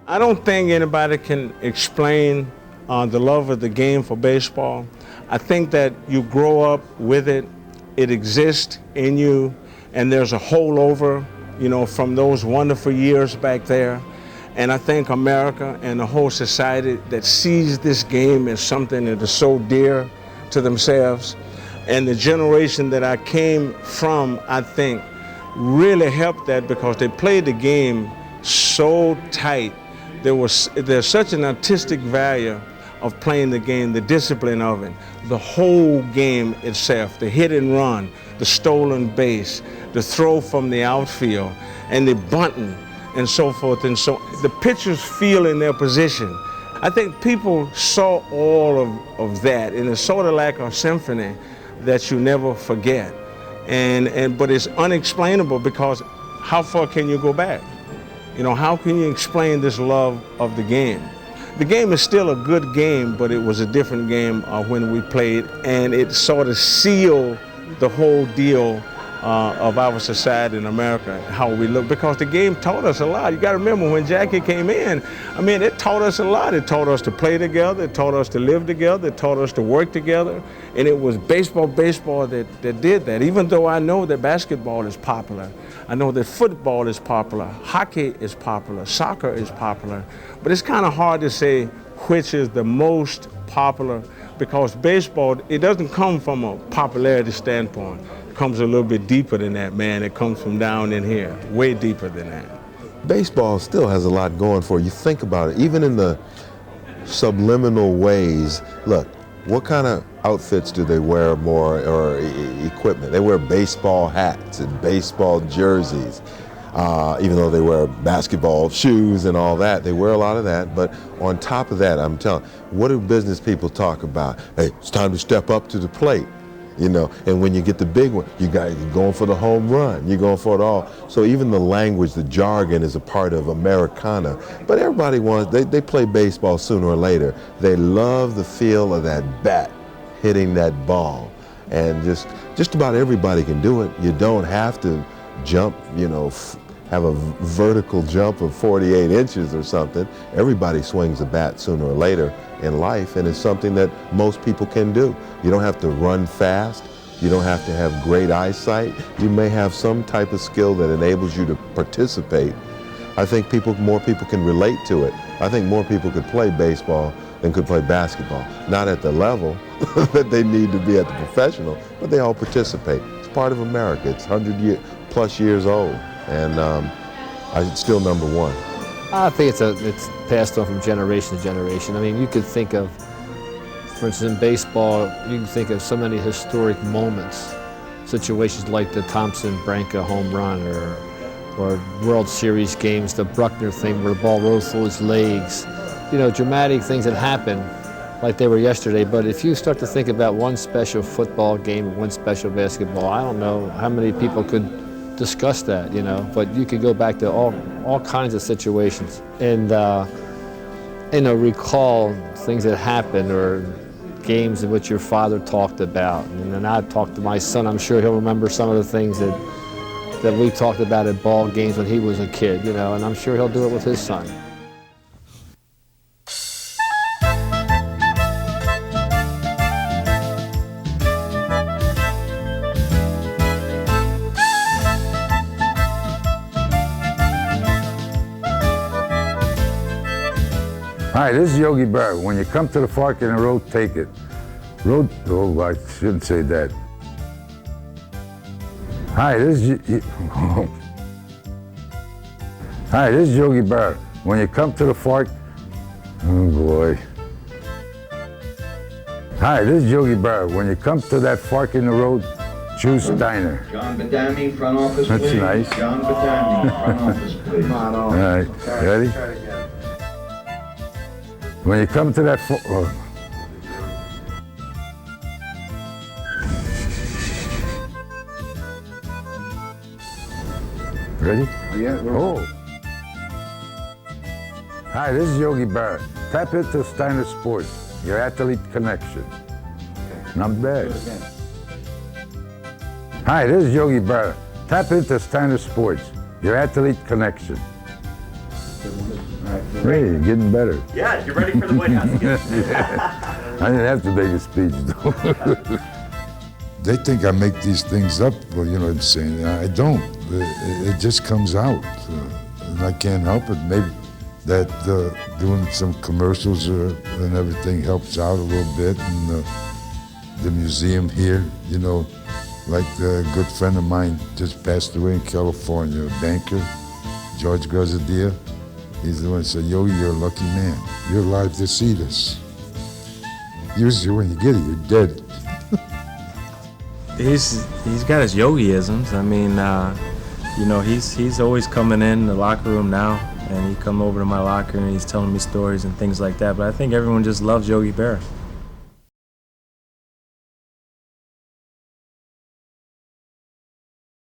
I don't think anybody can explain the love of the game for baseball. I think that you grow up with it, it exists in you, and there's a holdover, from those wonderful years back there. And I think America and the whole society that sees this game as something that is so dear to themselves, and the generation that I came from, I think, really helped that because they played the game so tight. There's such an artistic value of playing the game, the discipline of it, the whole game itself, the hit and run, the stolen base, the throw from the outfield, and the bunting, and so forth. And so the pitchers feel in their position. I think people saw all of that, and it's sort of like a symphony that you never forget. But it's unexplainable because how far can you go back? How can you explain this love of the game? The game is still a good game, but it was a different game when we played, and it sort of sealed the whole deal of our society in America, how we look, because the game taught us a lot. You got to remember when Jackie came in, it taught us a lot. It taught us to play together, it taught us to live together, it taught us to work together, and it was baseball that did that. Even though I know that basketball is popular, I know that football is popular, hockey is popular, soccer is popular, but it's kind of hard to say which is the most popular, because baseball, it doesn't come from a popularity standpoint. It comes a little bit deeper than that, man. It comes from down in here, way deeper than that. Baseball still has a lot going for it. You think about it, even in the subliminal ways. Look, what kind of outfits do they wear more, or equipment? They wear baseball hats and baseball jerseys. Even though they wear basketball shoes and all that, they wear a lot of that. But on top of that, I'm telling, what do business people talk about? Hey, it's time to step up to the plate, and when you get the big one, you're going for the home run, you're going for it all. So even the language, the jargon is a part of Americana. But everybody they play baseball sooner or later. They love the feel of that bat hitting that ball. And just about everybody can do it. You don't have to jump, have a vertical jump of 48 inches or something. Everybody swings a bat sooner or later in life, and it's something that most people can do. You don't have to run fast. You don't have to have great eyesight. You may have some type of skill that enables you to participate. I think more people can relate to it. I think more people could play baseball than could play basketball. Not at the level that they need to be at the professional, but they all participate. It's part of America. It's 100+ years old, and it's still number one. I think it's passed on from generation to generation. You could think of, for instance, in baseball, you can think of so many historic moments, situations like the Thompson-Branca home run, or World Series games, the Bruckner thing where the ball rose through his legs. Dramatic things that happen like they were yesterday. But if you start to think about one special football game or one special basketball, I don't know how many people could discuss that, but you could go back to all kinds of situations and recall things that happened, or games in which your father talked about. And then I talked to my son. I'm sure he'll remember some of the things that we talked about at ball games when he was a kid, and I'm sure he'll do it with his son. Hi, this is Yogi Berra. When you come to the fork in the road, take it. I shouldn't say that. Hi, this is Yogi Berra. When you come to the fork, oh boy. Hi, this is Yogi Berra. When you come to that fork in the road, choose Steiner. John Badami, front office, That's please. nice. John Badami, front office, please. All right, ready? When you come to that fork, ready? Yeah. Oh. Hi, this is Yogi Berra. Tap into Steiner Sports, your athlete connection. Not bad. Hi, this is Yogi Berra. Tap into Steiner Sports, your athlete connection. Hey, you're getting better. Yeah, you're ready for the White House. I didn't have to make a speech, though. They think I make these things up, well, you know what I'm saying? I don't. It just comes out, and I can't help it. Maybe that doing some commercials and everything helps out a little bit, and the museum here, you know, like a good friend of mine just passed away in California, a banker, George Grazadia. He's the one that said, "Yo, you're a lucky man. You're alive to see this. Usually when you get it, you're dead." He's got his yogiisms. I mean, you know, he's always coming in the locker room now, and he come over to my locker and he's telling me stories and things like that. But I think everyone just loves Yogi Berra.